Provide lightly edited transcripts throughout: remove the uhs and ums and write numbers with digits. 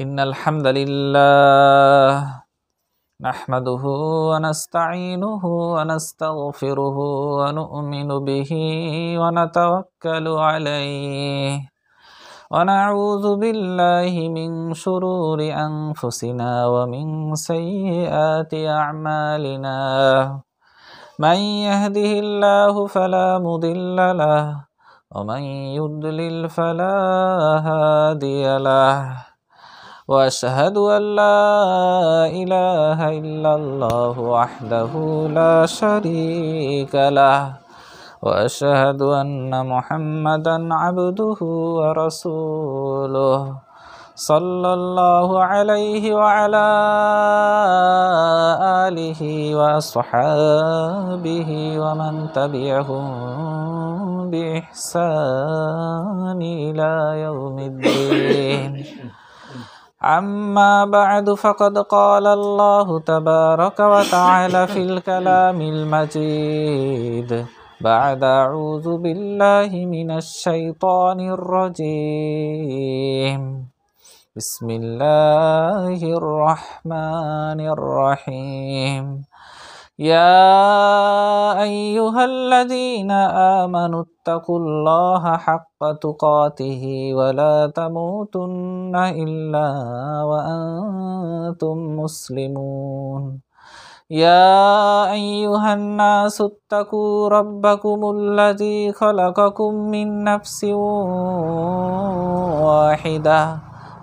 إن الحمد لله نحمده ونستعينه ونستغفره ونؤمن به ونتوكل عليه ونعوذ بالله من شرور أنفسنا ومن سيئات أعمالنا من يهده الله فلا مضل له ومن يضلل فلا هادي له وأشهد أن لا إله إلا الله وحده لا شريك له وأشهد أن محمدا عبده ورسوله صلى الله عليه وعلى آله وأصحابه ومن تبعهم بإحسان إلى يوم الدين أما بعد فقد قال الله تبارك وتعالى في الكلام المجيد بعد أعوذ بالله من الشيطان الرجيم بسم الله الرحمن الرحيم يا أيها الذين آمنوا اتقوا الله حق تقاته ولا تموتن إلا وأنتم مسلمون يا أيها الناس اتقوا ربكم الذي خلقكم من نفس واحدة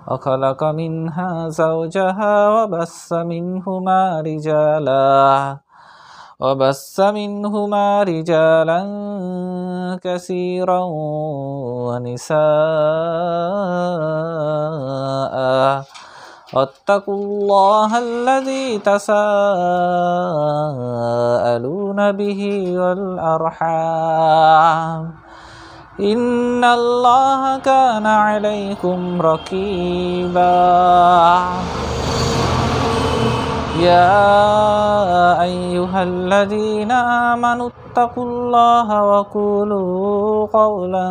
وخلق منها زوجها وبث منهما رجالا كثيرا ونساء واتقوا الله الذي تساءلون به والأرحام إن الله كان عليكم رقيبا يا أيها الذين آمنوا اتقوا الله وقولوا قولا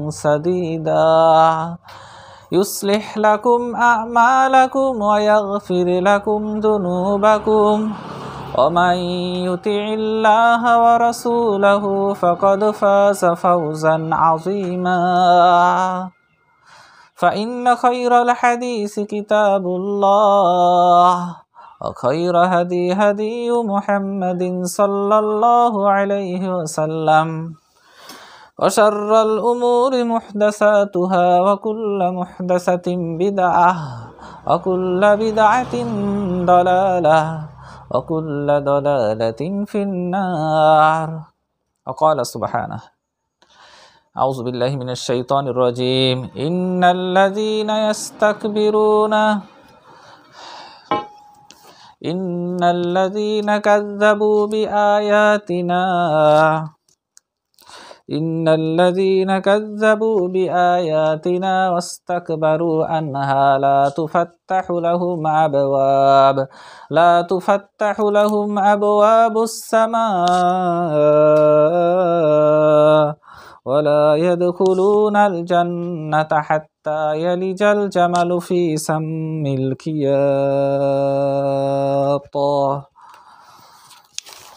سديدا يصلح لكم أعمالكم ويغفر لكم ذنوبكم ومن يطع الله ورسوله فقد فاز فوزا عظيما فإن خير الحديث كتاب الله وخير هدي محمد صلى الله عليه وسلم وشر الأمور محدثاتها وكل محدثة بدعة وكل بدعة ضلالة وكل ضلالة في النار وقال سبحانه أعوذ بالله من الشيطان الرجيم إن الذين كذبوا بآياتنا واستكبروا عنها لا تفتح لهم أبواب السماء ولا يدخلون الجنة حتى يلج الجمل في سم الخياط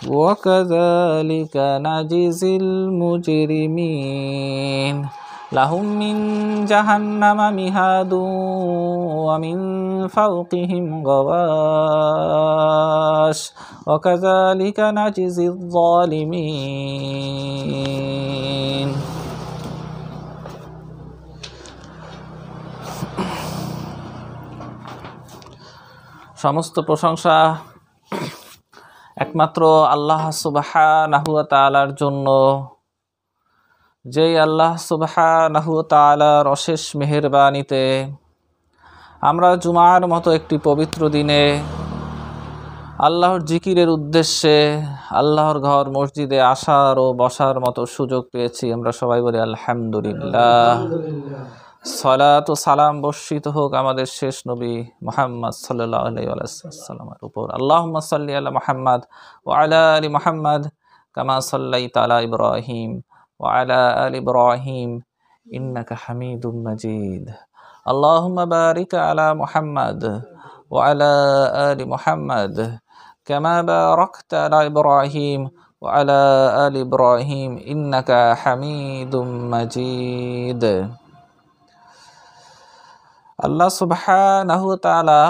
وكذلك نجزي المجرمين لهم من جهنم مهاد ومن فوقهم غواش وكذلك نجزي الظالمين সমস্ত প্রশংসা একমাত্র আল্লাহ সুবহানাহু ওয়া তাআলার জন্য, যেই আল্লাহ সুবহানাহু ওয়া তাআলার অশেষ মেহেরবানিতে আমরা জুমার মতো একটি পবিত্র দিনে আল্লাহর জিকিরের উদ্দেশ্যে আল্লাহর ঘর মসজিদে আসার ও বসার মতো সুযোগ পেয়েছি। আমরা সবাই বলি আলহামদুলিল্লাহ। সালাত ও সালাম বর্ষিত হোক আমাদের শেষ নবী মুহাম্মদ সাল্লাল্লাহু আলাইহি ওয়াসাল্লামের উপর। আল্লাহুম্মা সাল্লি আলা মুহাম্মদ ওয়া আলা আলি মুহাম্মদ কামা সাল্লাইতা আলা ইব্রাহিম ওয়া আলা আলি ইব্রাহিম ইন্নাকা হামিদুম মাজিদ। আল্লাহুম্মা বারিক আলা মুহাম্মাদ ওয়া আলা আলি মুহাম্মাদ কামা বারাকতা আলা ইব্রাহিম ওয়া আলা আলি ইব্রাহিম ইন্নাকা হামিদুম মাজিদ। আল্লাহ সুবহানাহু ওয়া তাআলা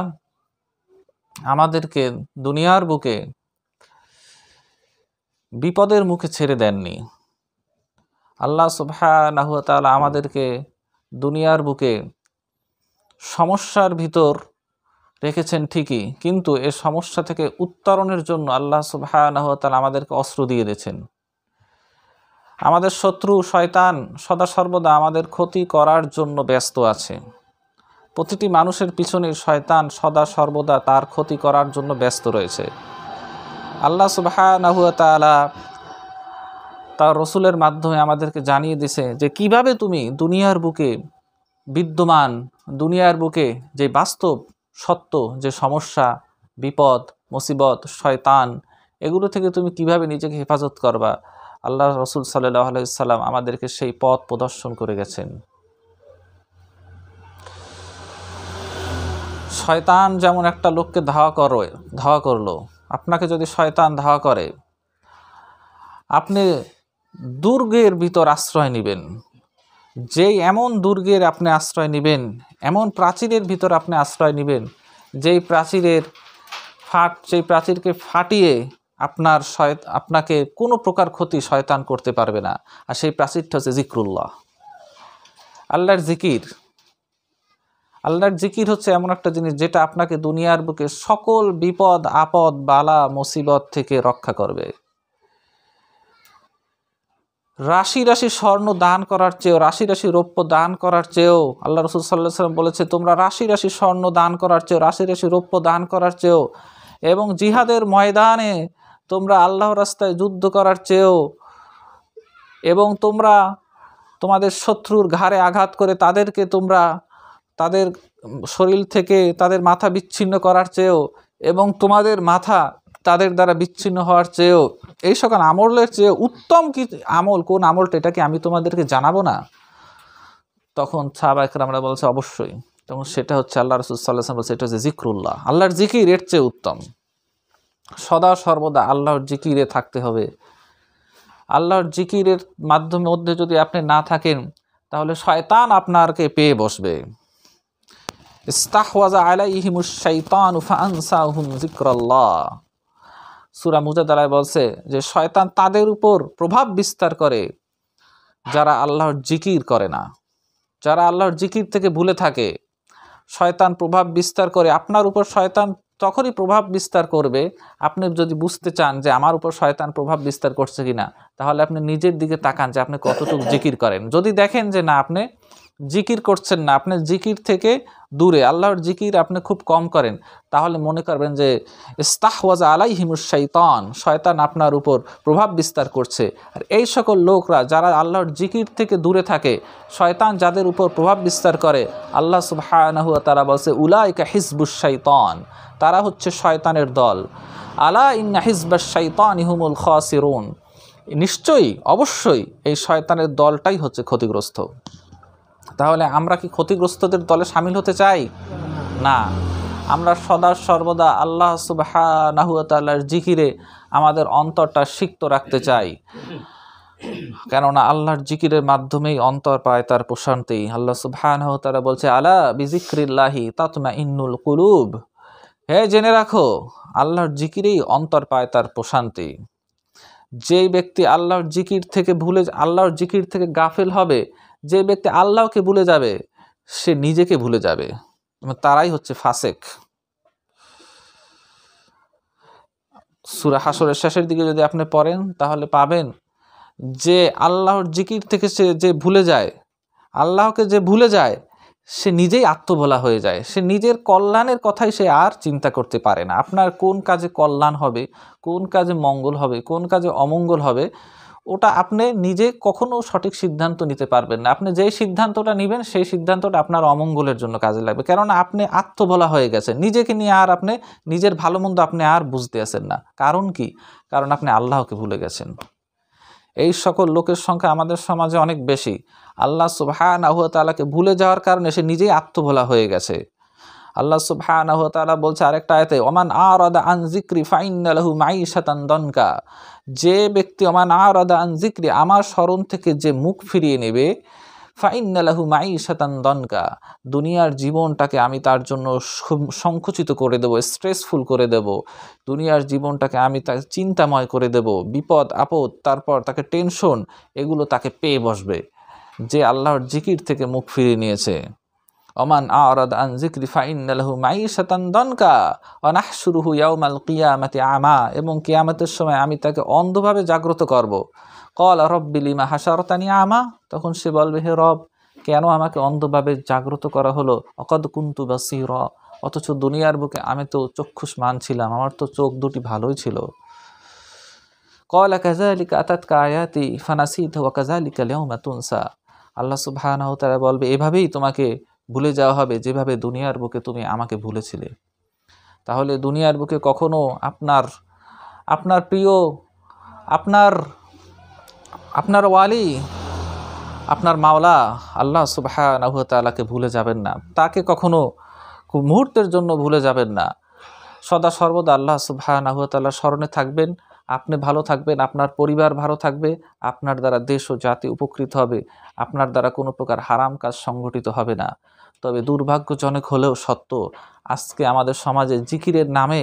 আমাদেরকে দুনিয়ার বুকে বিপদের মুখে ছেড়ে দেননি। আল্লাহ সুবহানাহু ওয়া তাআলা আমাদেরকে দুনিয়ার বুকে সমস্যার ভিতর রেখেছেন ঠিকই, কিন্তু এ সমস্যা থেকে উত্তরণের জন্য আল্লাহ সুবহানাহু ওয়া তাআলা আমাদেরকে অস্ত্র দিয়ে দিয়েছেন। আমাদের শত্রু শয়তান সদা সর্বদা আমাদের ক্ষতি করার জন্য ব্যস্ত আছে। প্রতিটি মানুষের পিছনে শয়তান সদা সর্বদা তার ক্ষতি করার জন্য ব্যস্ত রয়েছে। আল্লাহ সুবহানাহু ওয়া তাআলা তার রসুলের মাধ্যমে আমাদেরকে জানিয়ে দিয়েছে যে কিভাবে তুমি দুনিয়ার বুকে বিদ্যমান, দুনিয়ার বুকে যে বাস্তব সত্য যে সমস্যা, বিপদ, মুসিবত, শয়তান, এগুলো থেকে তুমি কিভাবে নিজেকে হেফাজত করবা। আল্লাহ রসুল সাল্লাল্লাহু আলাইহি সাল্লাম আমাদেরকে সেই পথ প্রদর্শন করে গেছেন। শয়তান যেমন একটা লোককে ধাওয়া করলো, আপনাকে যদি শয়তান ধাওয়া করে, আপনি দুর্গের ভিতর আশ্রয় নেবেন। যেই এমন দুর্গের আপনি আশ্রয় নেবেন, এমন প্রাচীরের ভিতর আপনি আশ্রয় নেবেন, যেই প্রাচীরকে ফাটিয়ে আপনাকে কোনো প্রকার ক্ষতি শয়তান করতে পারবে না। আর সেই প্রাচীরটা হচ্ছে জিক্রুল্লাহ, আল্লাহর জিকির। আল্লাহর জিকির হচ্ছে এমন একটা জিনিস যেটা আপনাকে দুনিয়ার বুকে সকল বিপদ আপদ বালা মুসিবত থেকে রক্ষা করবে। রাশি রাশি স্বর্ণ দান করার চেয়েও, রাশি রাশি রৌপ্য দান করার চেয়েও, আল্লাহ রসুল সাল্লাল্লাহু আলাইহি ওয়াসাল্লাম বলেছে তোমরা রাশি রাশি স্বর্ণ দান করার চেয়েও, রাশি রাশি রৌপ্য দান করার চেয়েও, এবং জিহাদের ময়দানে তোমরা আল্লাহর রাস্তায় যুদ্ধ করার চেয়েও, এবং তোমরা তোমাদের শত্রুর ঘাড়ে আঘাত করে তাদের শরীর থেকে তাদের মাথা বিচ্ছিন্ন করার চেয়েও, এবং তোমাদের মাথা তাদের দ্বারা বিচ্ছিন্ন হওয়ার চেয়েও, এই সকল আমলের চেয়ে উত্তম কি আমল, কোন আমলটা, এটা কি আমি তোমাদেরকে জানাবো না? তখন সাহাবায়ে কেরামরা বলছে অবশ্যই। তখন সেটা হচ্ছে আল্লাহ রাসূল সাল্লাল্লাহু আলাইহি ওয়াসাল্লাম বলছে এটা হচ্ছে জিক্রুল্লাহ, আল্লাহর জিকির এর চেয়ে উত্তম। সদা সর্বদা আল্লাহর জিকিরে থাকতে হবে। আল্লাহর জিকিরের মধ্যে যদি আপনি না থাকেন, তাহলে শয়তান আপনাকে পেয়ে বসবে। ইস্তাহওয়াযা আলাইহিমুশ শাইতানু ফাআনসাহুম যিকরাল্লাহ। সূরা মুজাদালায় বলছে যে শয়তান তাদের উপর প্রভাব বিস্তার করে যারা আল্লাহর জিকির করে না, যারা আল্লাহর জিকির থেকে ভুলে থাকে। শয়তান প্রভাব বিস্তার করে আপনার উপর। শয়তান তখনই প্রভাব বিস্তার করবে, আপনি যদি বুঝতে চান যে আমার উপর শয়তান প্রভাব বিস্তার করছে কিনা, তাহলে আপনি নিজের দিকে তাকান যে আপনি কতটুকু জিকির করেন। যদি দেখেন যে না, আপনি জিকির করছেন না, আপনি জিকির থেকে দূরে, আল্লাহর জিকির আপনি খুব কম করেন, তাহলে মনে করবেন যে ইস্তাহওয়াযা আলাইহিমুশ শাইতান, শয়তান আপনার উপর প্রভাব বিস্তার করছে। আর এই সকল লোকরা যারা আল্লাহর জিকির থেকে দূরে থাকে, শয়তান যাদের উপর প্রভাব বিস্তার করে, আল্লাহ সুবহানাহু ওয়া তাআলা বলছে উলাইকা হিজবুশ শাইতান, তারা হচ্ছে শয়তানের দল। আলা ইন্না হিজবাশ শাইতানি হুমুল খাসিরুন, নিশ্চয়ই অবশ্যই এই শয়তানের দলটাই হচ্ছে ক্ষতিগ্রস্ত। তাহলে আমরা কি ক্ষতিগ্রস্তদের দলে শামিল হতে চাই? না, আমরা সদা সর্বদা আল্লাহ সুবহানাহু ওয়া তাআলার জিকিরে আমাদের অন্তরটা সিক্ত রাখতে চাই। কেননা আল্লাহর জিকিরের মাধ্যমেই অন্তর পায় তার প্রশান্তি। আল্লাহ সুবহানাহু ওয়া তাআলা বলছে আলা বিযিকরিল্লাহি তাতমাইন্নুল কুলুব, হে জেনে রাখো আল্লাহর জিকিরেই অন্তর পায় তার প্রশান্তি। যেই ব্যক্তি আল্লাহর জিকির থেকে গাফিল হবে, যে ব্যক্তি আল্লাহকে ভুলে যাবে, সে নিজেকে ভুলে যাবে, তারাই হচ্ছে ফাসেক। সূরা হাসরের শেষের দিকে যদি আপনি পড়েন, তাহলে পাবেন যে আল্লাহর জিকির থেকে যে ভুলে যায়, আল্লাহকে যে ভুলে যায়, সে নিজেই আত্মভোলা হয়ে যায়। সে নিজের কল্যাণের কথাই সে আর চিন্তা করতে পারে না। আপনার কোন কাজে কল্যাণ হবে, কোন কাজে মঙ্গল হবে, কোন কাজে অমঙ্গল হবে, ওটা আপনি নিজে কখনো সঠিক সিদ্ধান্ত নিতে পারবেন না। আপনি যেই সিদ্ধান্তটা নেবেন, সেই সিদ্ধান্তটা আপনার অমঙ্গলের জন্য কাজে লাগবে। কেননা আপনি আত্মভোলা হয়ে গেছেন, নিজেকে নিয়ে আর আপনি নিজের ভালো মন্দ আপনি আর বুঝতে আছেন না। কারণ কি? কারণ আপনি আল্লাহকে ভুলে গেছেন। এই সকল লোকের সংখ্যা আমাদের সমাজে অনেক বেশি। আল্লাহ সুবহানাহু ওয়া তাআলাকে ভুলে যাওয়ার কারণে সে নিজেই আত্মভোলা হয়ে গেছে। আল্লাহ সুবহানাহু ওয়া তাআলা বলছে আরেকটা আয়াতে, ওমান আরাদা আন যিকরি ফাইন্না লাহু মাঈশাতান দনকা, যে ব্যক্তি ওমান আরাদা আন যিকরি, আমার স্মরণ থেকে যে মুখ ফিরিয়ে নেবে, ফাইন্না লাহু মাঈশাতান দনকা, দুনিয়ার জীবনটাকে আমি তার জন্য সংকুচিত করে দেব, স্ট্রেসফুল করে দেব, দুনিয়ার জীবনটাকে আমি তাকে চিন্তাময় করে দেব, বিপদ আপদ, তারপর তাকে টেনশন, এগুলো তাকে পেয়ে বসবে যে আল্লাহর জিকির থেকে মুখ ফিরিয়ে নিয়েছে। ওমান আরাদ আন যিকরি ফাইন্না লাহু মাঈশাতান দনকা ওয়া নাহশুরুহু ইয়াওমাল কিয়ামাতি আমা, এবং কিয়ামতের সময় আমি তাকে অন্ধভাবে জাগ্রত করব। ক্বালা রব্বি লিমা হাশারতানি আমা, তখন সে বলবে, হে রব, কেন আমাকে অন্ধভাবে জাগ্রত করা হলো? অকদ কুনতু বাসীরা, অথচ দুনিয়ার বুকে আমি তো চক্ষুষ্মান ছিলাম, আমার তো চোখ দুটি ভালোই ছিল। ক্বালা কাযালিকা আতাতকা আয়াতি ফানাসিতা ওয়া কাযালিকা আল-ইয়াওমা তুনসা, আল্লাহ সুবহানাহু ওয়া তাআলা বলবে, এভাবেই তোমাকে ভুলে যাওয়া হবে যেভাবে দুনিয়ার বুকে তুমি আমাকে ভুলেছিলে। তাহলে দুনিয়ার বুকে কখনো আপনার প্রিয়, আপনার ওয়ালি, আপনার মাওলা আল্লাহ সুবহানাহু ওয়া তাআলাকে ভুলে যাবেন না, তাকে কখনো মুহূর্তের জন্য ভুলে যাবেন না। সদা সর্বদা আল্লাহ সুবহানাহু ওয়া তাআলার স্মরণে থাকবেন, আপনি ভালো থাকবেন, আপনার পরিবার ভালো থাকবে, আপনার দ্বারা দেশ ও জাতি উপকৃত হবে, আপনার দ্বারা কোনো প্রকার হারাম কাজ সংগঠিত হবে না। তবে দুর্ভাগ্যজনক হলেও সত্য, আজকে আমাদের সমাজে জিকিরের নামে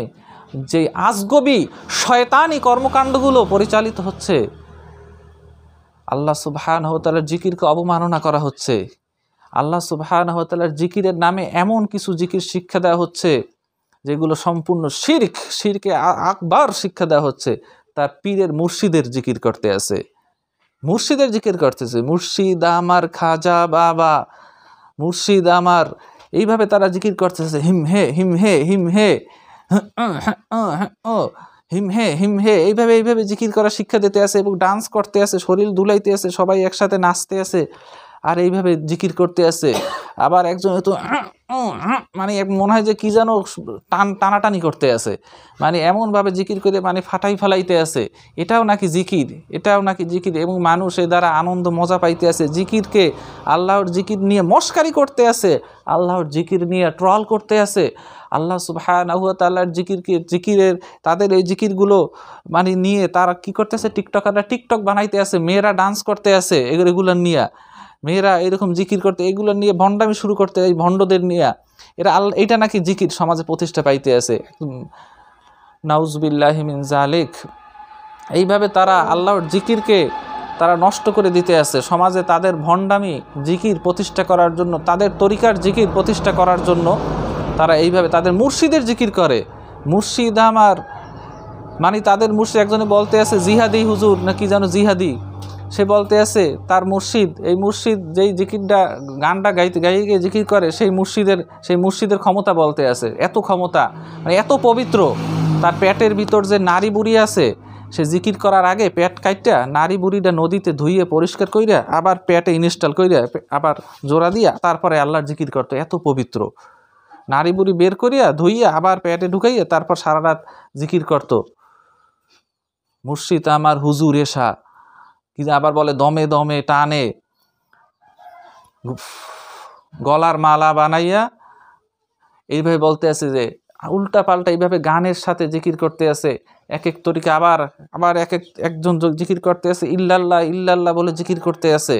যে আজগবি শয়তানি কর্মকাণ্ডগুলো পরিচালিত হচ্ছে, আল্লাহ সুবহানাহু ওয়া তাআলার জিকিরকে অবমাননা করা হচ্ছে, আল্লাহ সুবহানাহু ওয়া তাআলার জিকিরের নামে এমন কিছু জিকির শিক্ষা দেওয়া হচ্ছে যেগুলো সম্পূর্ণ শিরকে আকবার শিক্ষা দেওয়া হচ্ছে। তার পীরের মুর্শিদের জিকির করতে আছে, মুর্শিদের জিকির করতেছে, মুর্শিদ আমার খাজা বাবা, মুর্শিদ আমার, এইভাবে তারা জিকির করতেছে, হিম হে হিম হে হিম হে হিম হে হিম হে, এইভাবে জিকির করা শিক্ষা দিতে আছে এবং ডান্স করতে আছে, শরীর দুলাইতে আছে, সবাই একসাথে নাচতে আছে আর এইভাবে জিকির করতে আছে। আবার একজন তো মানে মনে হয় যে কি যেন টানাটানি করতে আছে, মানে এমনভাবে জিকির করে মানে ফাটাই ফেলাইতে আছে, এটাও নাকি জিকির, এটাও নাকি জিকির, এবং মানুষ এ দ্বারা আনন্দ মজা পাইতে আছে। জিকিরকে, আল্লাহর জিকির নিয়ে মস্কারি করতে আছে, আল্লাহর জিকির নিয়ে ট্রল করতে আছে। আল্লাহ সুবহানাহু ওয়া তাআলার জিকিরের তাদের এই জিকিরগুলো মানে নিয়ে তারা কি করতেছে, টিকটকাররা টিকটক বানাইতে আছে, মেয়েরা ডান্স করতে আছে এগুলো নিয়ে, মেয়েরা এরকম জিকির করতে, এগুলো নিয়ে ভণ্ডামি শুরু করতে, এই ভণ্ডদের নিয়ে এরা এটা নাকি জিকির সমাজে প্রতিষ্ঠা পাইতে আছে। নাউজুবিল্লাহি মিন যালিক। এইভাবে তারা আল্লাহর জিকিরকে তারা নষ্ট করে দিতে আছে সমাজে, তাদের ভণ্ডামি জিকির প্রতিষ্ঠা করার জন্য, তাদের তরিকার জিকির প্রতিষ্ঠা করার জন্য তারা এইভাবে তাদের মুর্শিদের জিকির করে। মুর্শিদ আমার মানে তাদের মুর্শিদ, একজনে বলতে আছে জিহাদি হুজুর না কি যেন জিহাদি, সে বলতে আছে তার মুর্শিদ, এই মুর্শিদ যেই জিকিরটা গানটা গাইয়ে জিকির করে সেই মুর্শিদের ক্ষমতা বলতে আছে, এত ক্ষমতা, মানে এত পবিত্র। তার পেটের ভিতর যে নারী বুড়ি আছে, সে জিকির করার আগে পেট কাইটা নারী বুড়িটা নদীতে ধুইয়ে পরিষ্কার কইরা আবার পেটে ইনস্টল কইরা আবার জোড়া দিয়া তারপরে আল্লাহর জিকির করতো, এত পবিত্র। নারী বুড়ি বের করিয়া ধুইয়া আবার পেটে ঢুকাইয়া তারপর সারা রাত জিকির করতো। মুর্শিদ আমার হুজুর এসা, কি আবার বলে দমে দমে টানে গলার মালা বানাইয়া এইভাবে বলতে আছে যে উল্টা পাল্টা এইভাবে গানের সাথে জিকির করতে আছে। এক এক তরিকা আবার একজন জিকির করতে আছে ইল্লাল্লাহ ইল্লাল্লাহ বলে জিকির করতে আছে,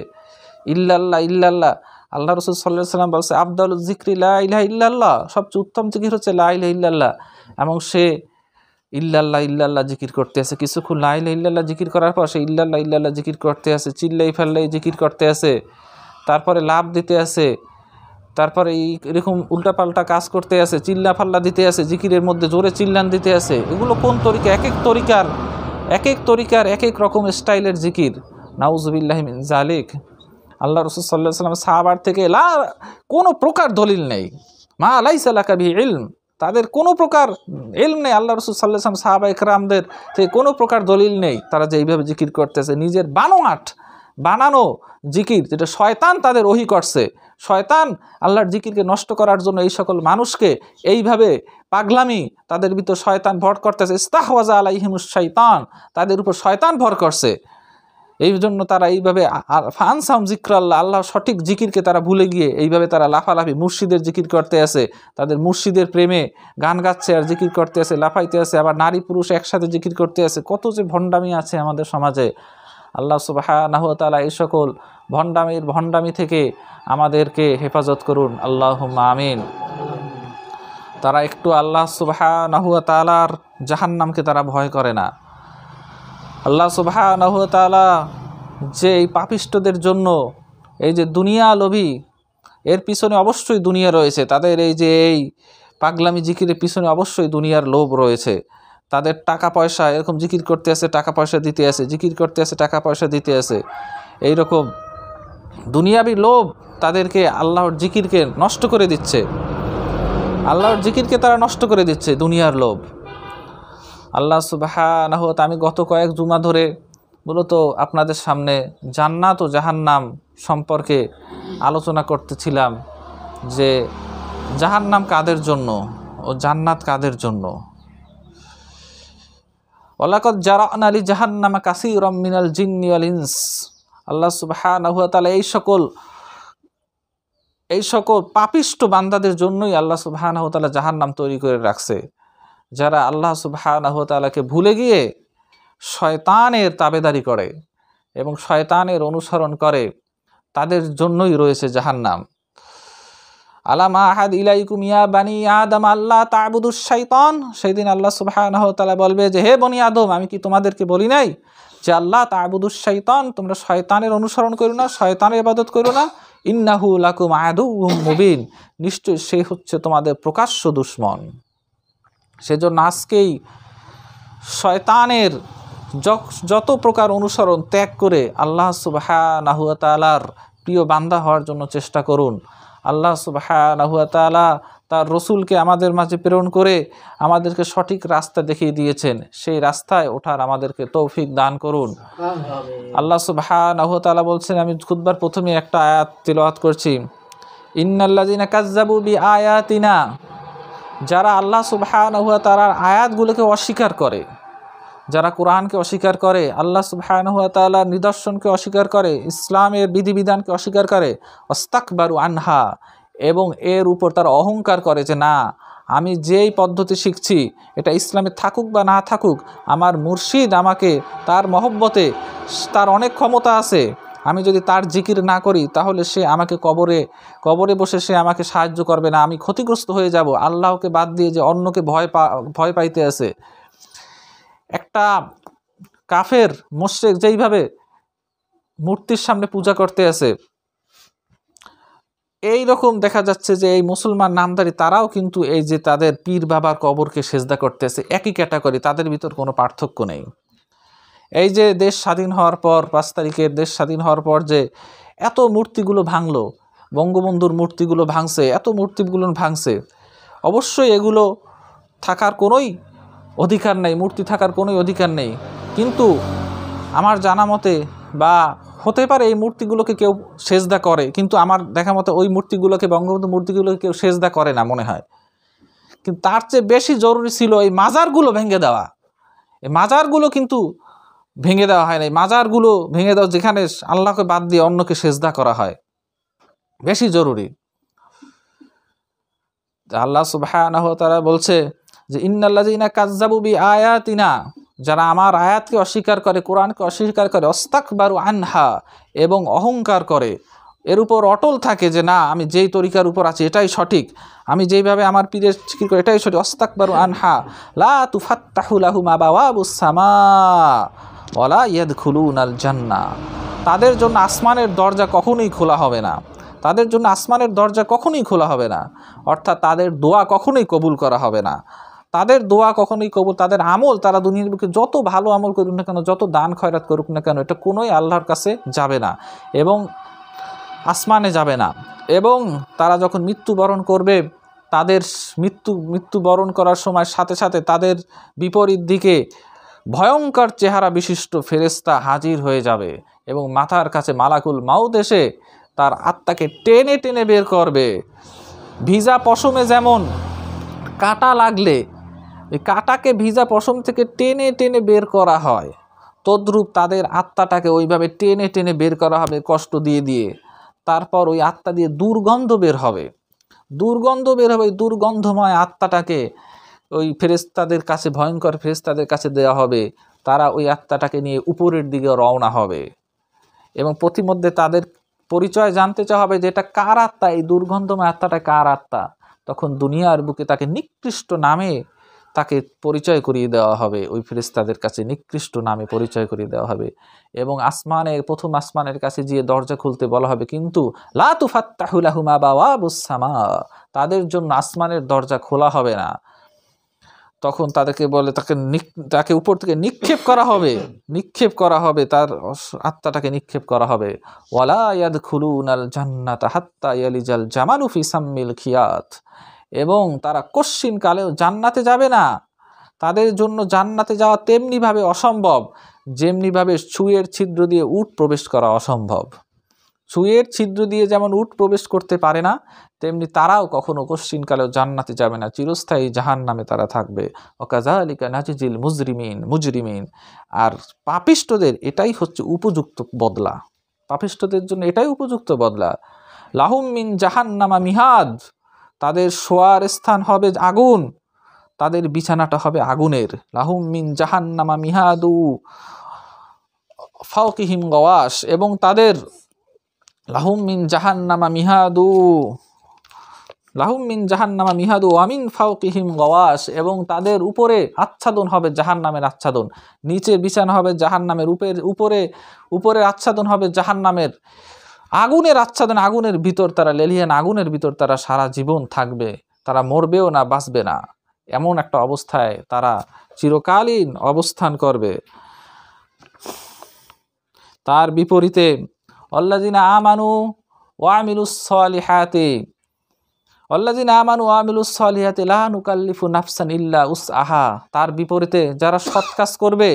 ইল্লাল্লাহ ইল্লাল্লাহ। আল্লাহ রাসূল সাল্লাল্লাহু আলাইহি ওয়াসাল্লাম বলছে আফদালুজ যিকরি লা ইলাহা ইল্লাল্লাহ, সবচেয়ে উত্তম জিকির হচ্ছে লা ইলাহা ইল্লাল্লাহ। এবং সে ইল্লাল্লাহ ইল্লাল্লাহ জিকির করতে আছে, কিছুক্ষণ লা ইলাহা ইল্লাল্লাহ জিকির করার পর সে ইল্লাল্লাহ ইল্লাল্লাহ জিকির করতে আছে, চিল্লাই ফাল্লাই জিকির করতে আছে, তারপরে লাভ দিতে আছে, তারপরে এরকম উল্টাপাল্টা কাজ করতে আছে, চিল্লা ফাল্লা দিতে আছে, জিকিরের মধ্যে জোরে চিল্লান দিতে আছে। এগুলো কোন তরিকা? এক এক তরিকার এক এক রকম স্টাইলের জিকির। নাউজুবিল্লাহি মিন যালিক। আল্লাহ রাসূল সাল্লাল্লাহু আলাইহি ওয়াসাল্লাম সাহাবার থেকে কোনো প্রকার দলিল নেই, মা লাইসা লাকা বিহি ইলম, তাদের কোনো প্রকার ইলম নেই। আল্লাহ রাসূল সাল্লাল্লাহু আলাইহি ওয়াসাল্লাম সাহাবা ইকরামদের থেকে কোনো প্রকার দলিল নেই, তারা যে এইভাবে জিকির করতেছে নিজের বানানো জিকির, যেটা শয়তান তাদের ওহী করছে। শয়তান আল্লাহর জিকিরকে নষ্ট করার জন্য এই সকল মানুষকে এইভাবে পাগলামি, তাদের ভিতর শয়তান ভর করতেছে। ইস্তাহওয়াজা আলাইহিমুশ শাইতান, তাদের উপর শয়তান ভর করছে। এই জন্য তারা এইভাবে ফানসাম জিক্রাল্লাহ, আল্লাহ সঠিক জিকিরকে তারা ভুলে গিয়ে এইভাবে তারা লাফালাফি মুর্শিদের জিকির করতে আছে, তাদের মুর্শিদের প্রেমে গান গাচ্ছে আর জিকির করতে আছে, লাফাইতে আছে, আবার নারী পুরুষ একসাথে জিকির করতে আছে। কত যে ভণ্ডামি আছে আমাদের সমাজে। আল্লাহ সুবহানাহু ওয়া তাআলা এই সকল ভণ্ডামি থেকে আমাদেরকে হেফাজত করুন, আল্লাহুম্মা আমিন। তারা একটু আল্লাহ সুবহানাহু ওয়া তাআলার জাহান্নামকে তারা ভয় করে না। আল্লাহ সুবহানাহু ওয়া তাআলা যে এই পাপিষ্ঠদের জন্য এই যে দুনিয়া লোভী, এর পিছনে অবশ্যই দুনিয়া রয়েছে। তাদের এই যে এই পাগলামি জিকিরের পিছনে অবশ্যই দুনিয়ার লোভ রয়েছে। তাদের টাকা পয়সা এরকম জিকির করতে আছে, টাকা পয়সা দিতে আছে, জিকির করতে আছে, টাকা পয়সা দিতে আছে। এইরকম দুনিয়াবি লোভ তাদেরকে আল্লাহর জিকিরকে নষ্ট করে দিচ্ছে, আল্লাহর জিকিরকে তারা নষ্ট করে দিচ্ছে, দুনিয়ার লোভ। আল্লাহ সুবহানাহু ওয়া তাআলা, আমি গত কয়েক জুমা ধরে মূলত আপনাদের সামনে জান্নাত ও জাহান্নাম সম্পর্কে আলোচনা করতেছিলাম যে জাহান্নাম কাদের জন্য ও জান্নাত কাদের জন্য। ওয়ালাকাদ জারা'না লি জাহান্নামা কাসীরাম মিনাল জিন্নি ওয়াল ইনস। আল্লাহ সুবহানাহু ওয়া তাআলা এই সকল পাপিষ্ঠ বান্দাদের জন্যই আল্লাহ সুবহানাহু ওয়া তাআলা জাহান্নাম তৈরি করে রাখছে। যারা আল্লাহ সুবহানাহু ওয়া তাআলাকে ভুলে গিয়ে শয়তানের তাবেদারি করে এবং শয়তানের অনুসরণ করে, তাদের জন্যই রয়েছে জাহান্নাম। আলাম আহাদ ইলাইকুম ইয়া বানি আদম আল্লাহ তা'বুদুশ শাইতান। সেদিন আল্লাহ সুবহানাহু ওয়া তাআলা বলবে যে, হে বনি আদম, আমি কি তোমাদেরকে বলি নাই যে আল্লাহ তা'বুদুশ শাইতান, তোমরা শয়তানের অনুসরণ করো না, শয়তানের ইবাদত করো না। ইন্নাহু লাকুম আদুউম মুবিন, নিশ্চয় সে হচ্ছে তোমাদের প্রকাশ্য দুশমন। সেজন্য আজকেই শয়তানের যত প্রকার অনুসরণ ত্যাগ করে আল্লাহ সুবহানাহু ওয়া তাআলার প্রিয় বান্দা হওয়ার জন্য চেষ্টা করুন। আল্লাহ সুবহানাহু ওয়া তাআলা তার রসুলকে আমাদের মাঝে প্রেরণ করে আমাদেরকে সঠিক রাস্তা দেখিয়ে দিয়েছেন, সেই রাস্তায় ওঠার আমাদেরকে তৌফিক দান করুন। আল্লাহ সুবহানাহু ওয়া তাআলা বলছেন, আমি খুতবার প্রথমে একটা আয়াত তিলাওয়াত করছি, ইন্নাল্লাযিনা কাযযাবু বিআয়াতিনা, যারা আল্লাহ সুবহানাহু ওয়া তাআলার আয়াতগুলোকে অস্বীকার করে, যারা কোরআনকে অস্বীকার করে, আল্লাহ সুবহানাহু ওয়া তাআলার নিদর্শনকে অস্বীকার করে, ইসলামের বিধিবিধানকে অস্বীকার করে, ওয়াস্তাকবারু আনহা, এবং এর উপর তারা অহংকার করে যে না, আমি যেই পদ্ধতি শিখছি এটা ইসলামে থাকুক বা না থাকুক, আমার মুর্শিদ আমাকে তার মহব্বতে, তার অনেক ক্ষমতা আছে, আমি যদি তার জিকির না করি তাহলে সে আমাকে কবরে বসে সে আমাকে সাহায্য করবে না, আমি ক্ষতিগ্রস্ত হয়ে যাব। আল্লাহকে বাদ দিয়ে যে অন্যকে ভয় পাইতে আছে। একটা কাফের মুশরিক যেইভাবে মূর্তির সামনে পূজা করতে আছে, এই রকম দেখা যাচ্ছে যে এই মুসলমান নামধারী তারাও কিন্তু এই যে তাদের পীর বাবার কবরকে সেজদা করতেছে, একই ক্যাটাগরি, তাদের ভিতর কোনো পার্থক্য নেই। এই যে দেশ স্বাধীন হওয়ার পর, 5 তারিখের দেশ স্বাধীন হওয়ার পর যে এত মূর্তিগুলো ভাঙলো, বঙ্গবন্ধুর মূর্তিগুলো ভাঙছে, এত মূর্তিগুলো ভাঙছে, অবশ্যই এগুলো থাকার কোনোই অধিকার নেই, মূর্তি থাকার কোনোই অধিকার নেই। কিন্তু আমার জানা মতে, বা হতে পারে এই মূর্তিগুলোকে কেউ সেজদা করে, কিন্তু আমার দেখা মতে ওই মূর্তিগুলোকে, বঙ্গবন্ধু মূর্তিগুলোকে কেউ সেজদা করে না মনে হয়। কিন্তু তার চেয়ে বেশি জরুরি ছিল এই মাজারগুলো ভেঙে দেওয়া। এই মাজারগুলো কিন্তু ভেঙে দেওয়া হয় না, এই মাজারগুলো ভেঙে দেওয়া যেখানে আল্লাহকে বাদ দিয়ে অন্যকে সেজদা করা হয়, বেশি জরুরি। আল্লাহ সুবহানাহু ওয়া তাআলা বলছে যে ইন্নাল্লাযিনা কাযযাবু বিআয়াতিনা, যারা আমার আয়াতকে অস্বীকার করে, কোরআনকে অস্বীকার করে, ওয়াস্তাকবারু আনহা, এবং অহংকার করে, এর উপর অটল থাকে যে না, আমি যেই তরিকার উপর আছি এটাই সঠিক, আমি যেইভাবে আমার পীরের জিকির করি এটাই সঠিক, ওয়াস্তাকবারু আনহা লা তুফাত্তাহু লাহুম আবাওয়াবুস সামা ওয়ালা ইয়াদখুলুনাল জান্নাহ, তাদের জন্য আসমানের দরজা কখনোই খোলা হবে না, তাদের জন্য আসমানের দরজা কখনোই খোলা হবে না, অর্থাৎ তাদের দোয়া কখনোই কবুল করা হবে না, তাদের দোয়া কখনোই কবুল, তাদের আমল, তারা দুনিয়ার বুকে যত ভালো আমল করুক না কেন, যত দান খয়রাত করুক না কেন, এটা কোনোই আল্লাহর কাছে যাবে না এবং আসমানে যাবে না। এবং তারা যখন মৃত্যুবরণ করবে, তাদের মৃত্যুবরণ করার সময় সাথে সাথে তাদের বিপরীত দিকে ভয়ঙ্কর চেহারা বিশিষ্ট ফেরেশতা হাজির হয়ে যাবে এবং মাথার কাছে মালাকুল মাউত এসে তার আত্মাকে টেনে টেনে বের করবে। ভিজা পশমে যেমন কাঁটা লাগলে এই কাঁটাকে ভিজা পশম থেকে টেনে টেনে বের করা হয়, তদ্রূপ তাদের আত্মাটাকে ওইভাবে টেনে টেনে বের করা হবে কষ্ট দিয়ে দিয়ে। তারপর ওই আত্মা দিয়ে দুর্গন্ধ বের হবে, দুর্গন্ধ বের হবে। দুর্গন্ধময় আত্মাটাকে ওই ফেরেশতাদের কাছে, ভয়ঙ্কর ফেরেশতাদের কাছে দেওয়া হবে। তারা ওই আত্মাটাকে নিয়ে উপরের দিকে রওনা হবে এবং প্রতিমধ্যে তাদের পরিচয় জানতে চাওয়া হবে যে এটা কার আত্মা, এই দুর্গন্ধময় আত্মাটা কার আত্মা। তখন দুনিয়ার বুকে তাকে নিকৃষ্ট নামে তাকে পরিচয় করিয়ে দেওয়া হবে, ওই ফেরেশতাদের কাছে নিকৃষ্ট নামে পরিচয় করিয়ে দেওয়া হবে। এবং আসমানের, প্রথম আসমানের কাছে গিয়ে দরজা খুলতে বলা হবে, কিন্তু লা তুফাত্তাহু লাহুম আবওয়াবুস সামা, তাদের জন্য আসমানের দরজা খোলা হবে না। তখন তাদেরকে বলে তাকে উপর থেকে নিক্ষেপ করা হবে, নিক্ষেপ করা হবে, তার আত্মাটাকে নিক্ষেপ করা হবে। ওয়ালা ইয়াদখুলুনাল জান্নাতা হাত্তা ইয়ালিজাল জামালু ফি সাম্মিল খিয়াত, এবং তারা কশ্চিন কালেও জান্নাতে যাবে না। তাদের জন্য জান্নাতে যাওয়া তেমনিভাবে অসম্ভব যেমনিভাবে সুঁয়ের ছিদ্র দিয়ে উট প্রবেশ করা অসম্ভব। সুঁয়ের ছিদ্র দিয়ে যেমন উট প্রবেশ করতে পারে না, তেমনি তারাও কখনো কশ্চিনকালেও জান্নাতে যাবে না, চিরস্থায়ী জাহান্নামে তারা থাকবে। ওয়াকাযালিকা নাজিজিল মুজরিমিন। আর পাপিষ্ঠদের এটাই হচ্ছে উপযুক্ত বদলা, পাপিষ্ঠদের জন্য এটাই উপযুক্ত বদলা। লাহুম মিন জাহান্নামা মিহাদ, তাদের শোয়ার স্থান হবে আগুন, তাদের বিছানাটা হবে আগুনের। লাহুম মিন জাহান্নামা মিহাদু ফাওকিহিম গাওয়াশ, এবং তাদের লাহুম মিন জাহান্নামা মিহাদু ওয়া মিন ফাওকিহিম গাওয়াশ, এবং তাদের উপরে আচ্ছাদন হবে জাহান্নামের আচ্ছাদন, নিচে বিছানা হবে জাহান্নামের, উপরে আচ্ছাদন হবে জাহান্নামের আগুনের আচ্ছাদন। আগুনের ভিতর তারা লেলিহান আগুনের ভিতর তারা সারা জীবন থাকবে, তারা মরবেও না, বাঁচবে না, এমন একটা অবস্থায় তারা চিরকালীন অবস্থান করবে। তার বিপরীতে আল্লাযিনা আমানু ওয়া আমিলুস সলিহাতি লা নুকাল্লিফু নাফসান ইল্লা উসআহা, তার বিপরীতে যারা সৎ কাজ করবে,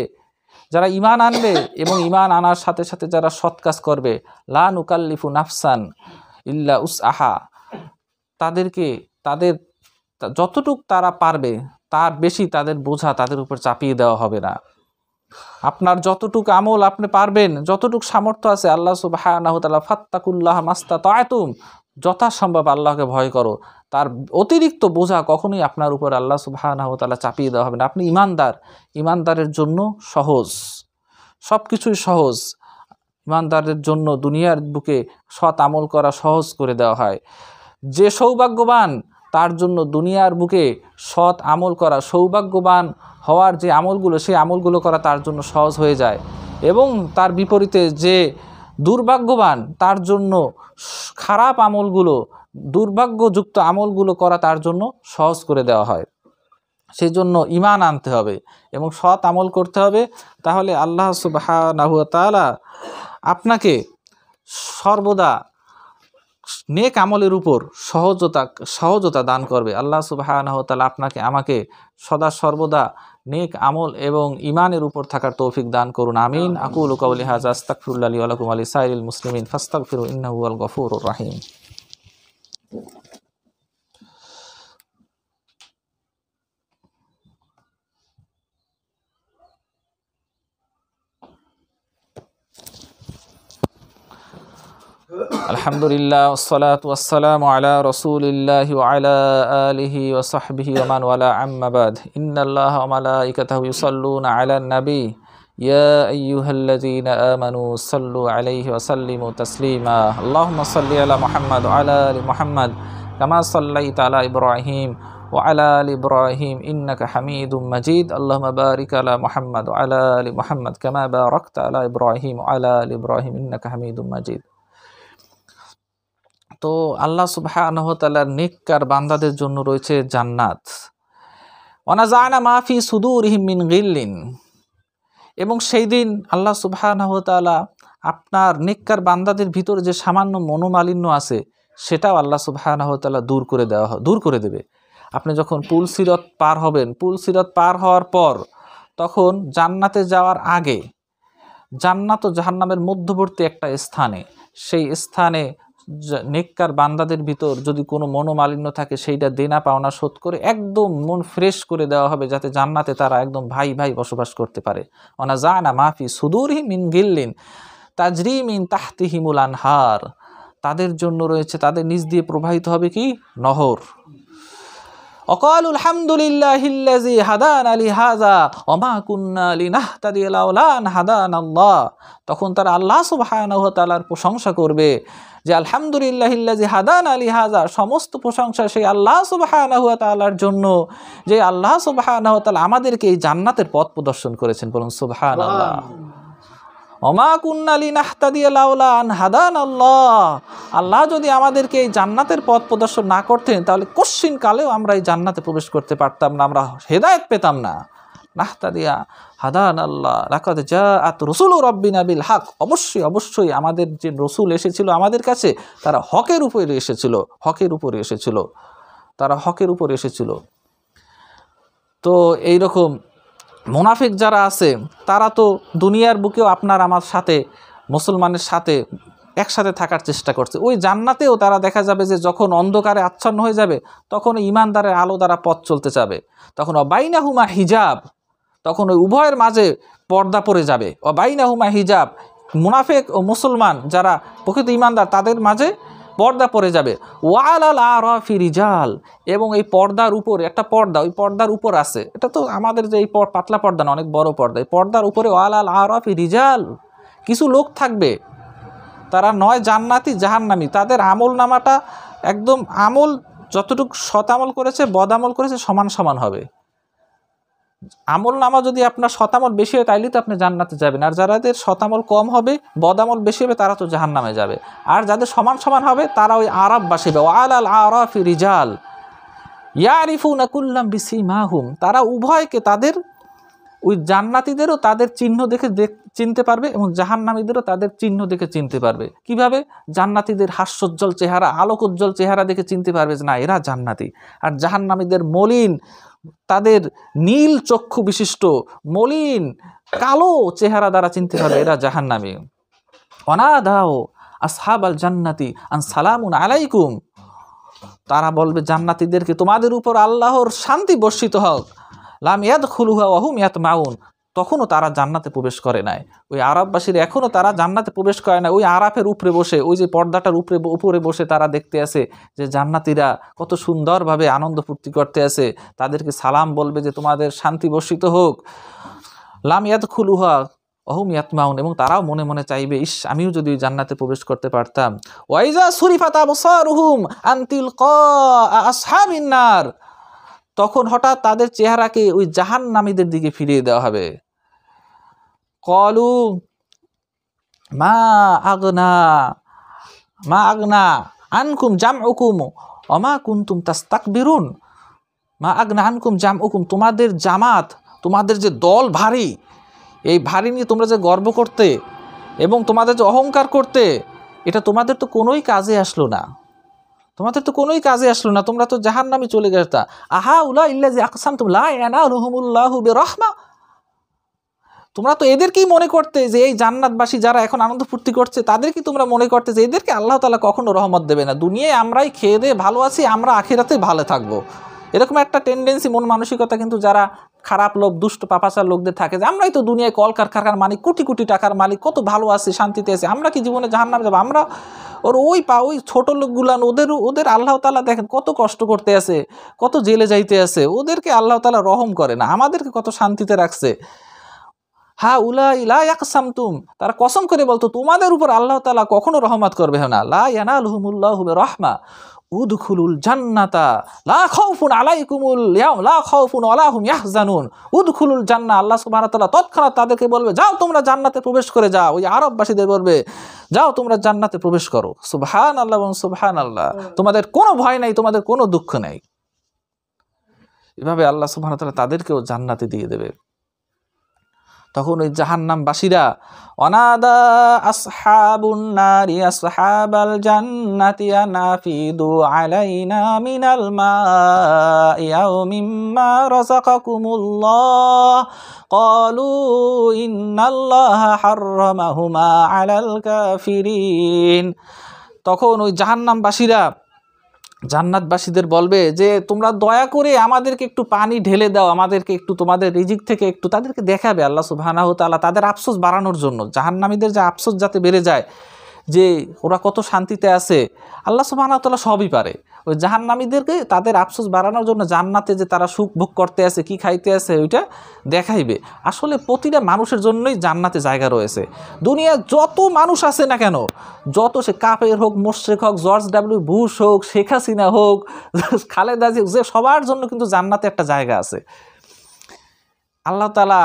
যারা ঈমান আনবে এবং ঈমান আনার সাথে সাথে যারা সৎ কাজ করবে, লা নুকাল্লিফু নাফসান ইল্লা উসআহা, তাদেরকে তাদের যতটুক তারা পারবে তার বেশি তাদের বোঝা তাদের উপর চাপিয়ে দেওয়া হবে না। আপনার যতটুক আমল আপনি পারবেন, যতটুক সামর্থ্য আছে, আল্লাহ সুবহানাহু ওয়া তাআলা ফাত্তাকুল্লাহ মাস্তাতাআতুম, যথাসম্ভব আল্লাহকে ভয় করো, তার অতিরিক্ত বোঝা কখনোই আপনার উপর আল্লাহ সুবহানাহু ওয়া তাআলা চাপিয়ে দেওয়া হবে না। আপনি ইমানদার, ইমানদারের জন্য সহজ, সব কিছুই সহজ। ইমানদারের জন্য দুনিয়ার বুকে সৎ আমল করা সহজ করে দেওয়া হয়। যে সৌভাগ্যবান, তার জন্য দুনিয়ার বুকে সৎ আমল করা, সৌভাগ্যবান হওয়ার যে আমলগুলো, সেই আমলগুলো করা তার জন্য সহজ হয়ে যায়। এবং তার বিপরীতে যে দুর্ভাগ্যবান, তার জন্য খারাপ আমলগুলো, দুর্ভাগ্যযুক্ত আমলগুলো করা তার জন্য সহজ করে দেওয়া হয়। সেই জন্য ঈমান আনতে হবে এবং সৎ আমল করতে হবে। তাহলে আল্লাহ সুবহানাহু ওয়া তাআলা আপনাকে সর্বদা নেক আমলের উপর সহজতা দান করবে। আল্লাহ সুবহানাহু ওয়া তাআলা আপনাকে আমাকে সদা সর্বদা নেক আমল এবং ঈমানের উপর থাকার তৌফিক দান করুন। আমিন। আকুলু কাওলি হাযা আস্তাগফিরুল্লাহ লি ওয়া লাকুম ওয়া লিসাইরিল মুসলিমিন ফাস্তাগফিরু ইন্নাহু হুয়াল গফুরুর রহিম। আলহামদুলিল্লাহ ওয়াসসালাতু ওয়াসসালামু আলা রাসূলিল্লাহি ওয়া আলা আলিহি ওয়া সাহবিহি ওয়া মান ওয়ালা, আম্মা বাদ। ইন্নাল্লাহা ওয়া মালাইকাতাহু ইউসাল্লুনা আলান নবী ইয়া আইয়ুহাল্লাযীনা আমানু সাল্লু আলাইহি ওয়া সাল্লিমু তাসলিমা। আল্লাহুম্মা সাল্লি আলা মুহাম্মাদ ওয়া আলা আলি মুহাম্মাদ কামা সাল্লাইতা আলা ইব্রাহিম ওয়া আলা আলি ইব্রাহিম ইন্নাকা হামিদুম মাজিদ। আল্লাহুম্মা বারিক আলা মুহাম্মাদ ওয়া আলা আলি মুহাম্মাদ কামা বারাকতা আলা ইব্রাহিম ওয়া আলা আলি ইব্রাহিম ইন্নাকা হামিদুম মাজিদ। তো আল্লাহ সুবহানাহু ওয়া তাআলার নেককার বান্দাদের জন্য রয়েছে জান্নাত। ওয়ানাযা'না মা ফি সুদুরিহিম মিন গিল্লিন, এবং সেই দিন আল্লাহ সুবহানাহু ওয়া তাআলা আপনার নেককার বান্দাদের ভিতরে যে সামান্য মনোমালিন্য আছে সেটাও আল্লাহ সুবহানাহু ওয়া তাআলা দূর করে দেবে। আপনি যখন পুল সিরাত পার হবেন, পুল সিরাত পার হওয়ার পর তখন জান্নাতে যাওয়ার আগে, জান্নাত ও জাহান্নামের মধ্যবর্তী একটা স্থানে, সেই স্থানে নেককার বান্দাদের ভিতর যদি কোনো মনোমালিন্য থাকে সেইটা দেনা পাওনা শোধ করে একদম মন ফ্রেশ করে দেওয়া হবে, যাতে জান্নাতে তারা একদম ভাই ভাই বসবাস করতে পারে। ওয়ানাযা'না মা ফি সুদূরিহিম মিন গিল্লিন তাজরি মিন তাহতিহিমুল আনহার, তাদের জন্য রয়েছে, তাদের নিচ দিয়ে প্রবাহিত হবে কি নহর। ওয়াকালুল হামদুলিল্লাহিল্লাযী হাদানা লিহাযা ওয়া মা কুন্না লিনাহতাদিয়া লাউলা আন হাদানাল্লাহ, তখন তারা আল্লাহ সুবহানাহু ওয়া তাআলার প্রশংসা করবে যে আলহামদুলিল্লাহিল্লাযী হাদানা লিহাযা, সমস্ত প্রশংসা সেই আল্লাহ সুবহানাহু ওয়া তাআলার জন্য যে আল্লাহ সুবহানাহু ওয়া তাআলা আমাদেরকে এই জান্নাতের পথ প্রদর্শন করেছেন। বলুন সুবহানাল্লাহ। ওমা কুন্না লিনাহতাদিয়া লাউলা আন হাদানাল্লাহ, আল্লাহ যদি আমাদেরকে এই জান্নাতের পথ প্রদর্শন না করতেন তাহলে কশ্চিন কালেও আমরা এই জান্নাতে প্রবেশ করতে পারতাম না, আমরা হেদায়েত পেতাম না। নাহতাদিয়া হাদানাল্লাহ লাকাদ জাআত রাসূলু রাব্বিনা বিল হক, অবশ্যই অবশ্যই আমাদের যে রসুল এসেছিল আমাদের কাছে তারা হকের উপরে এসেছিল, হকের উপরে এসেছিল, তারা হকের উপরে এসেছিল। তো এইরকম মুনাফিক যারা আছে তারা তো দুনিয়ার বুকেও আপনার আমার সাথে, মুসলমানের সাথে একসাথে থাকার চেষ্টা করছে। ওই জান্নাতেও তারা দেখা যাবে যে যখন অন্ধকারে আচ্ছন্ন হয়ে যাবে তখন ইমানদারের আলো দ্বারা পথ চলতে যাবে, তখন অবাইনাহুমা হিজাব, তখন ওই উভয়ের মাঝে পর্দা পড়ে যাবে। অবাইনাহুমা হিজাব, মুনাফিক ও মুসলমান যারা প্রকৃত ইমানদার তাদের মাঝে পর্দা পড়ে যাবে। ওয়ালাল আরাফি রিজাল, এবং এই পর্দার উপর একটা পর্দা, ওই পর্দার উপর আছে, এটা তো আমাদের যে এই পাতলা পর্দা না, অনেক বড় পর্দা, এই পর্দার উপরে ওয়ালাল আরাফি রিজাল, কিছু লোক থাকবে তারা নয় জান্নাতি জাহান্নামী, তাদের আমল নামাটা একদম আমল যতটুকু সৎ আমল করেছে বদ আমল করেছে সমান সমান হবে। আমল নামা যদি আপনার শতামল বেশি হয় তাইলে তো আপনি জান্নাতে যাবেন, আর যাদের শতামল কম হবে বদামল বেশি হবে তারা তো জাহান্নামে যাবে। আর যাদের সমান সমান হবে তারা ওই আরাব বাসিবে। ওয়ালাল আরাফি রিজাল ইয়ারিফুনা কুল্লাম বিসিমাহুম, তারা উভয়কে তাদের ওই জান্নাতীদেরও তাদের চিহ্ন দেখে চিনতে পারবে এবং জাহান্নামীদেরও তাদের চিহ্ন দেখে চিনতে পারবে। কিভাবে? জান্নাতীদের হাস্যোজ্জ্বল চেহারা, আলোকোজ্জ্বল চেহারা দেখে চিনতে পারবে যে না এরা জান্নাতি, আর জাহান্নামীদের মলিন, তাদের নীল চক্ষু বিশিষ্ট মলিন কালো চেহারা দ্বারা চিনতে পারবে এরা জাহান্নামী। অনাদাও আসহাবাল জান্নাতি আন সালামুন আলাইকুম, তারা বলবে জান্নাতীদেরকে তোমাদের উপর আল্লাহর শান্তি বর্ষিত হোক। লাম ইয়াদখুলুহা ওয়া হুম ইয়াতমাউন, তখনও তারা জান্নাতে প্রবেশ করে নাই। ওই আরববাসীর এখনও তারা জান্নাতে প্রবেশ করে না, ওই আরাফের উপরে বসে, ওই যে পর্দাটার উপরে বসে তারা দেখতে আছে যে জান্নাতীরা কত সুন্দরভাবে আনন্দ ফুর্তি করতে আছে, তাদেরকে সালাম বলবে যে তোমাদের শান্তি বর্ষিত হোক। লাম ইয়াদখুলুহা ওয়া হুম ইয়াতমাউন, এবং তারাও মনে মনে চাইবে ইস আমিও যদি জান্নাতে প্রবেশ করতে পারতাম। ওয়াইজা সুরিফাত আবসারুহুম আন তিলকা আসহাবিন নার, তখন হঠাৎ তাদের চেহারাকে ওই জাহান্নামীদের দিকে ফিরিয়ে দেওয়া হবে। কলু মা আগনা আনকুম জামউকুম ওয়া মা কুনতুম তাস্তাকবিরুন, মা আগনা আনকুম জামউকুম, তোমাদের জামাত, তোমাদের যে দল ভারী, এই ভারী নিয়ে তোমরা যে গর্ব করতে এবং তোমাদের যে অহংকার করতে, এটা তোমাদের তো কোনোই কাজে আসলো না, তোমাদের তো কোনোই কাজে আসলো না, তোমরা তো জাহান্নামে চলে গেছা। আহা উলা ইল্লাযী আকসামতুম লা ইয়ানালুহুমুল্লাহু বিরহমা, তোমরা তো এদেরকেই মনে করতে যে এই জান্নাতবাসী যারা এখন আনন্দ ফুর্তি করছে তাদেরকে তোমরা মনে করতে যে এদেরকে আল্লাহ তাআলা কখনো রহমত দেবে না, দুনিয়ায় আমরাই খেয়ে দিয়ে ভালো আছি, আমরা আখিরাতে ভালো থাকবো, এরকম একটা টেন্ডেন্সি মন মানসিকতা কিন্তু যারা খারাপ লোক দুষ্ট পাপাচার লোকদের থাকে যে আমরাই তো দুনিয়ায় কলকারখানার মালিক, কোটি কোটি টাকার মালিক, কত ভালো আছি শান্তিতে আছি, আমরা কি জীবনে জাহান্নামে যাবো? আমরা ওই ছোট লোকগুলান ওদের আল্লাহ তাআলা দেখেন কত কষ্ট করতে আছে, কত জেলে যাইতে আছে, ওদেরকে আল্লাহ তাআলা রহম করে না, আমাদেরকে কত শান্তিতে রাখছে। হা উলা লা ইয়াকসামতুম, তারা কসম করে বলতো তোমাদের উপর আল্লাহ তাআলা কখনো রহমত করবে না। লা ইয়ানালুহুমুল্লাহু বিরহমা উদখুলুল জান্নাতা লা খাউফুন আলাইকুমুল ইয়াউম লা খাউফুন ওয়ালা হুম ইয়াহজানুন, উদখুলুল জান্নাহ, আল্লাহ সুবহানাহু ওয়া তাআলা তৎক্ষণাৎ তাদেরকে বলবে যাও তোমরা জান্নাতে প্রবেশ করে যাও। ওই আরববাসীদের বলবে যাও তোমরা জান্নাতে প্রবেশ করো। সুবহানাল্লাহ এবং সুবহানাল্লাহ, তোমাদের কোনো ভয় নাই, তোমাদের কোনো দুঃখ নাই। এভাবে আল্লাহ সুবহানাহু ওয়া তাআলা তাদেরকেও জান্নাতে দিয়ে দেবে। তখন ওই জাহান্নামবাসীরা অনাদা আসহাবুন নারি আসহাবাল জান্নাতি আনাফিদু আলাইনা মিনাল মা'i আও মিম্মা রাযাকাকুমুল্লাহ ক্বালু ইন্নাল্লাহা হাররামাহুমা আলাল কাফিরিন, তখন ওই জাহান্নামবাসীরা জান্নাতবাসীদের বলবে যে তোমরা দয়া করে আমাদেরকে একটু পানি ঢেলে দাও, আমাদেরকে একটু তোমাদের রিজিক থেকে একটু, তাদেরকে দেখাবে আল্লাহ সুবহানাহু ওয়া তাআলা তাদের আফসোস বাড়ানোর জন্য, জাহান্নামীদের যে আফসোস যাতে বেড়ে যায় যে ওরা কত শান্তিতে আছে, আল্লাহ সুবহানাহু ওয়া তাআলা সবই পারে। ওই জাহান্নামীদেরকে তাদের আফসোস বাড়ানোর জন্য জান্নাতে যে তারা সুখ ভোগ করতে আছে, কি খাইতে আছে, ওইটা দেখাইবে। আসলে প্রতিটা মানুষের জন্যই জান্নাতে জায়গা রয়েছে। দুনিয়া যত মানুষ আছে না কেন, যত সে কাফের হোক, মুশরিক হোক, জর্জ ডাব্লিউ বুশ হোক, শেখ হাসিনা হোক, খালেদা জিয়া, যে সবার জন্য কিন্তু জান্নাতে একটা জায়গা আছে। আল্লাহ তাআলা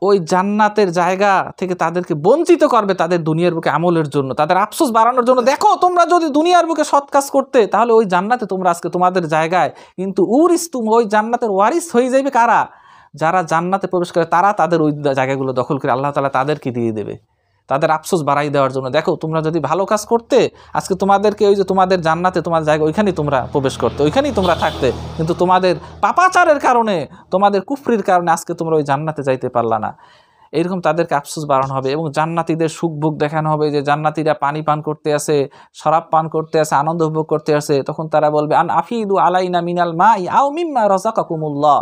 ওই জান্নাতের জায়গা থেকে তাদেরকে বঞ্চিত করবে তাদের দুনিয়ার বুকে আমলের জন্য, তাদের আফসোস বাড়ানোর জন্য। দেখো তোমরা যদি দুনিয়ার বুকে সৎ কাজ করতে, তাহলে ওই জান্নাতে তোমরা আজকে তোমাদের জায়গায়, কিন্তু উরিস্তুম, ওই জান্নাতের ওয়ারিস হয়ে যাবে কারা? যারা জান্নাতে প্রবেশ করে তারা তাদের ওই জায়গাগুলো দখল করে আল্লাহ তাআলা তাদেরকে দিয়ে দেবে, তাদের আফসোস বাড়াই দেওয়ার জন্য। দেখো তোমরা যদি ভালো কাজ করতে, আজকে তোমাদেরকে ওই যে তোমাদের জান্নাতে তোমার জায়গা, ওইখানেই তোমরা প্রবেশ করতে, ওইখানেই তোমরা থাকতে, কিন্তু তোমাদের পাপাচারের কারণে, তোমাদের কুফরির কারণে আজকে তোমরা ওই জান্নাতে যাইতে পারলা না। এরকম তাদেরকে আফসোস বাড়ানো হবে এবং জান্নাতীদের সুখ ভোগ দেখানো হবে যে জান্নাতীরা পানি পান করতে আছে, শরাব পান করতে আছে, আনন্দ উপভোগ করতে আছে। তখন তারা বলবে আন আফিদু আলাইনা মিনাল মাই আও মিম্মা রাযাকাকুমুল্লাহ,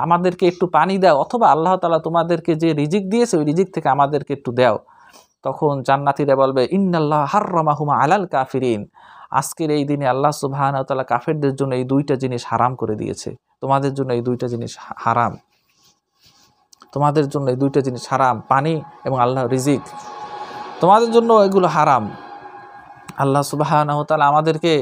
আমাদেরকে একটু পানি দাও, অথবা আল্লাহ তাআলা তোমাদেরকে যে রিজিক দিয়েছে ওই রিজিক থেকে আমাদেরকে একটু দাও। তখন জান্নাতীরা বলবে ইন্নাল্লাহ হাররামাহুমা আলাল কাফিরিন, আজকের এই দিনে আল্লাহ সুবহানাহু ওয়া তাআলা কাফেরদের জন্য এই দুইটা জিনিস হারাম করে দিয়েছে, তোমাদের জন্য এই দুইটা জিনিস হারাম, তোমাদের জন্য এই দুইটা জিনিস হারাম, পানি এবং আল্লাহর রিজিক, তোমাদের জন্য এগুলো হারাম। আল্লাহ সুবহানাহু ওয়া তাআলা আমাদেরকে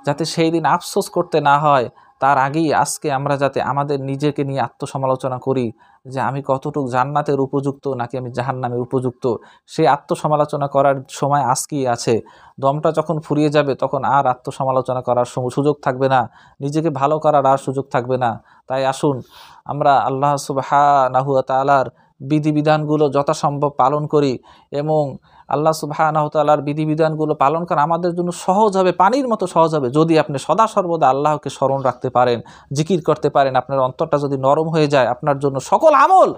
যাতে সেই দিন আফসোস করতে না হয়, তার আগেই আজকে আমরা যাতে আমাদের নিজেকে নিয়ে আত্মসমালোচনা করি যে আমি কতটুকু জান্নাতের উপযুক্ত নাকি আমি জাহান্নামের উপযুক্ত। সেই আত্মসমালোচনা করার সময় আজকেই আছে। দমটা যখন ফুরিয়ে যাবে তখন আর আত্মসমালোচনা করার সুযোগ থাকবে না, নিজেকে ভালো করার আর সুযোগ থাকবে না। তাই আসুন আমরা আল্লাহ সুবহানাহু ওয়া তাআলার বিধিবিধানগুলো যথাসম্ভব পালন করি এবং আল্লাহ সুবহানাহু ওয়া তাআলার বিধিবিধানগুলো পালন করা আমাদের জন্য সহজ হবে, পানির মতো সহজ হবে যদি আপনি সদা সর্বদা আল্লাহকে স্মরণ রাখতে পারেন, জিকির করতে পারেন। আপনার অন্তরটা যদি নরম হয়ে যায়, আপনার জন্য সকল আমল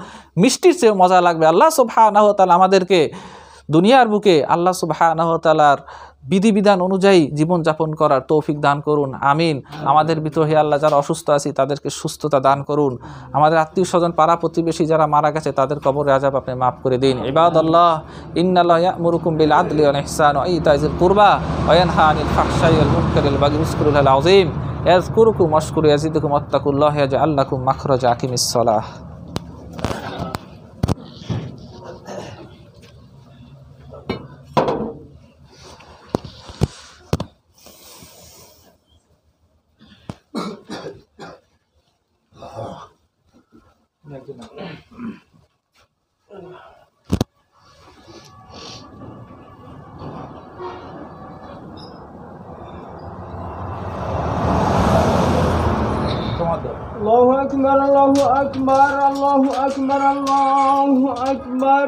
মিষ্টির চেয়ে মজা লাগবে। আল্লাহ সুবহানাহু ওয়া তাআলা আমাদেরকে দুনিয়ার বুকে আল্লাহ সুবহানাহু ওয়া তাআলার বিধিবিধান অনুযায়ী জীবনযাপন করার তৌফিক দান করুন, আমিন। আমাদের ভিতর হে আল্লাহ যারা অসুস্থ আছি তাদেরকে সুস্থতা দান করুন। আমাদের আত্মীয় স্বজন, পাড়া প্রতিবেশী যারা মারা গেছে তাদের কবরে আযাব আপনি মাফ করে দিন। ইবাদাল্লাহ ইন্নাল্লাহা ইয়া'মুরুকুম বিল আদলি ওয়াল ইহসানি ওয়া ইতাইযিল কুরবা ওয়া ইয়ানহা আনিল ফাহশাই ওয়াল মুনকারি ওয়াল বাগই ওয়াজকুরুল্লাহাল আযীম ইয়াযকুরুকুম ওয়াশকুরু ইয়াজিদকুম ওয়াত্তাকুল্লাহা ইয়াজআল লাকুম মাখরাজা আকিমিস সালাহ। الله أكبر الله أكبر الله أكبر الله أكبر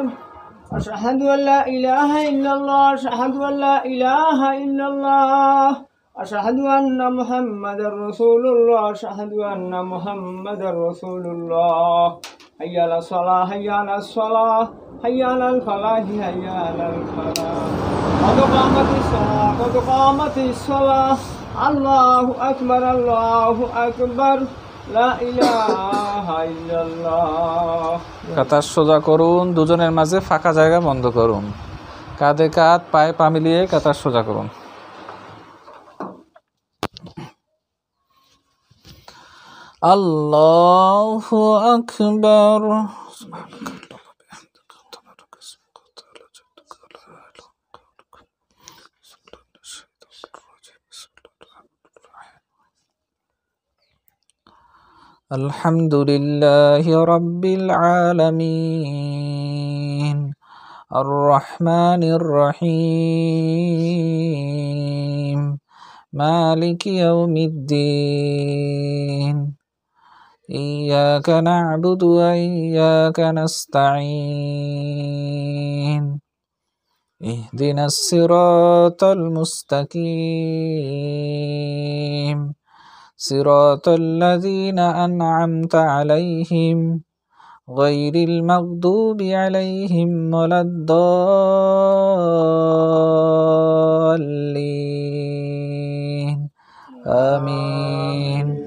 أشهد أن لا إله إلا الله أشهد أن لا إله إلا الله أشهد أن محمدا رسول الله أشهد أن محمدا رسول الله حي على الصلاة حي على الصلاة حي على الفلاح حي على الفلاح قد قامت الصلاة قد قامت الصلاة الله أكبر الله أكبر لا إله إلا الله। কাতার সোজা করুন, দুজনের মাঝে ফাঁকা জায়গা বন্ধ করুন, কাঁধে কাঁধ, পায়ে পা মিলিয়ে কাতার সোজা করুন। আল্লাহু আকবার। আলহামদুলিল্লাহি রাব্বিল আলামিন আর রহমানির রহিম মালিকি ইয়াউমিদ্দিন ইয়্যাকা না'বুদু ওয়া ইয়্যাকা নাস্তাঈন ইহদিনাস সিরাতাল মুস্তাকিম صراط الذين أنعمت عليهم غير المغضوب عليهم ولا الضالين الضالين آمين.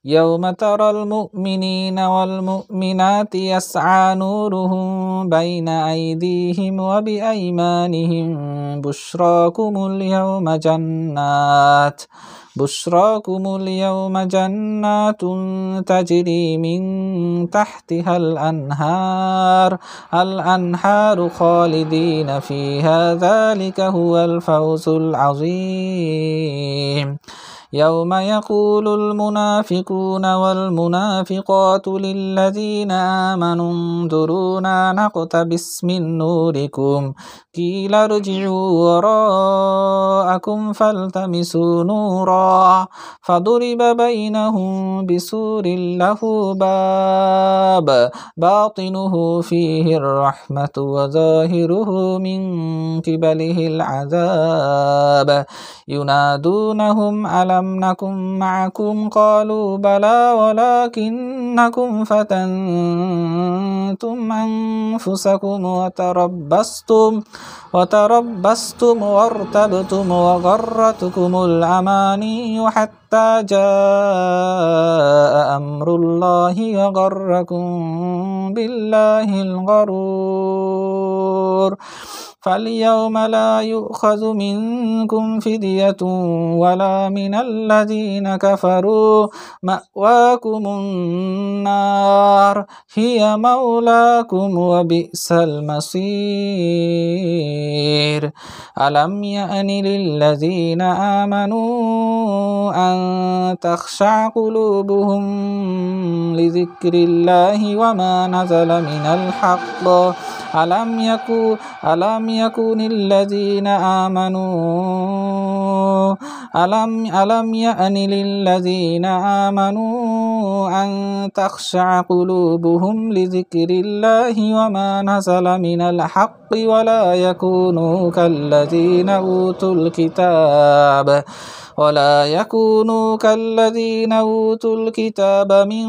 يوم ترى المؤمنين والمؤمنات يسعى نورهم بين أيديهم وبأيمانهم بشراكم اليوم جنات تجري من تحتها الأنهار خالدين فيها ذلك هو الفوز العظيم. يوم يقول المنافقون والمنافقات للذين آمنوا انظرونا نقتبس من نوركم قيل ارجعوا وراءكم فالتمسوا نورا فضرب بينهم بسور له باب باطنه فيه الرحمة وظاهره من قبله العذاب ينادونهم ألم نكن معكم قالوا بلى ولكنكم فتنتم أنفسكم وتربصتم وارتبتم وغرتكم الأماني حتى جاء أمر الله وغركم بالله الغرور. فاليوم لا يؤخذ منكم فدية ولا من الذين كفروا مأواكم النار هي مولاكم وبئس المصير. ألم يأن للذين آمنوا أن تخشع قلوبهم لذكر الله وما نزل من الحق ألم يكن الذين آمنوا أن تخشع قلوبهم لذكر الله وما نزل من الحق ولا يكونوا كالذين أوتوا الكتاب من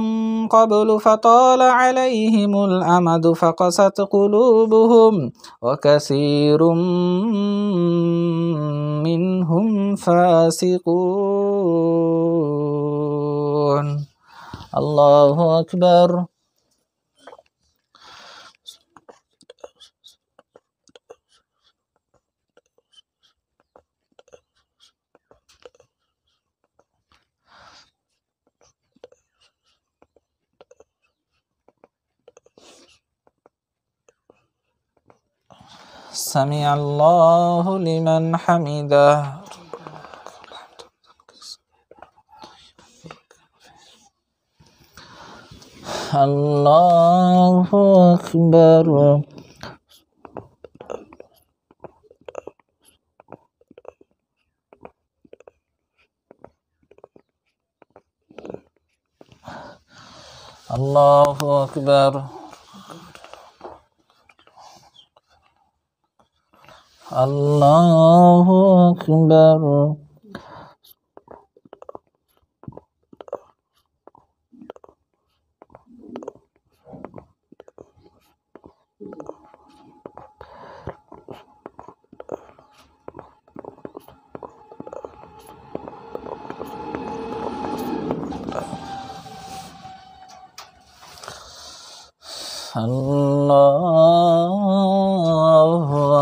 قبل فطال عليهم الأمد فقست قلوبهم وكثير منهم فاسقون. الله أكبر. سمع الله لمن حمده. الله أكبر. الله أكبر. الله أكبر. الله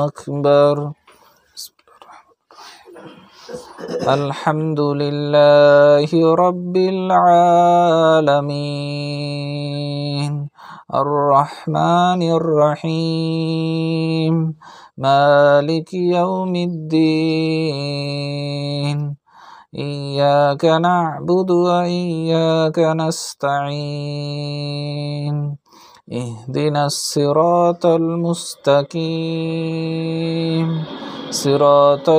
أكبر. الحمد لله رب العالمين الرحمن الرحيم مالك يوم الدين إياك نعبد وإياك نستعين اهدنا الصراط المستقيم صراط